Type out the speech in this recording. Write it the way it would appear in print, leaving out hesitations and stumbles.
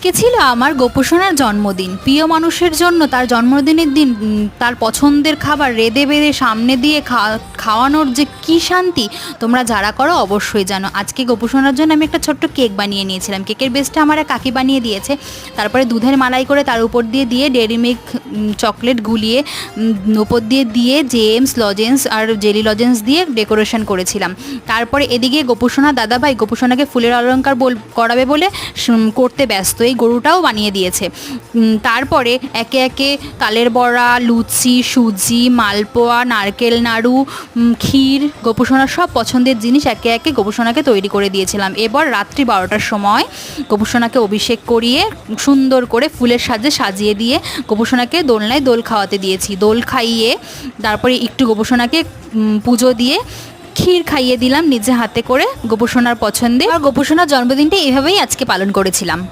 আজকে ছিল আমার গোপুসোনার জন্মদিন। প্রিয় মানুষের জন্য তার জন্মদিনের দিন তার পছন্দের খাবার রেঁধে বেঁধে সামনে দিয়ে খাওয়ানোর যে কী শান্তি তোমরা যারা করো অবশ্যই জানো। আজকে গোপুসোনার জন্য আমি একটা ছোট্ট কেক বানিয়ে নিয়েছিলাম। কেকের বেসটা আমার এক কাকি বানিয়ে দিয়েছে। তারপরে দুধের মালাই করে তার উপর দিয়ে ডেয়ারি মিল্ক চকলেট গুলিয়ে উপর দিয়ে জেমস লজেন্স আর জেলি লজেন্স দিয়ে ডেকোরেশন করেছিলাম। তারপরে এদিকে গোপুসোনার দাদাভাই গোপুসোনাকে ফুলের অলংকার করাবে বলে করতে ব্যস্ত, এই গরুটাও বানিয়ে দিয়েছে। তারপরে একে একে তালের বড়া, লুচি, সুজি, মালপোয়া, নারকেল নাড়ু, ক্ষীর, গোপুসোনার সব পছন্দের জিনিস একে একে গোপুসোনাকে তৈরি করে দিয়েছিলাম। এবার রাত্রি 12টার সময় গোপুসোনাকে অভিষেক করিয়ে সুন্দর করে ফুলের সাজে সাজিয়ে দিয়ে গোপুসোনাকে দোলনায় দোল খাওয়াতে দিয়েছি। দোল খাইয়ে তারপরে একটু গোপুসোনাকে পুজো দিয়ে ক্ষীর খাইয়ে দিলাম নিজে হাতে করে গোপুসোনার পছন্দে। আর গোপুসোনার জন্মদিনটা এভাবেই আজকে পালন করেছিলাম।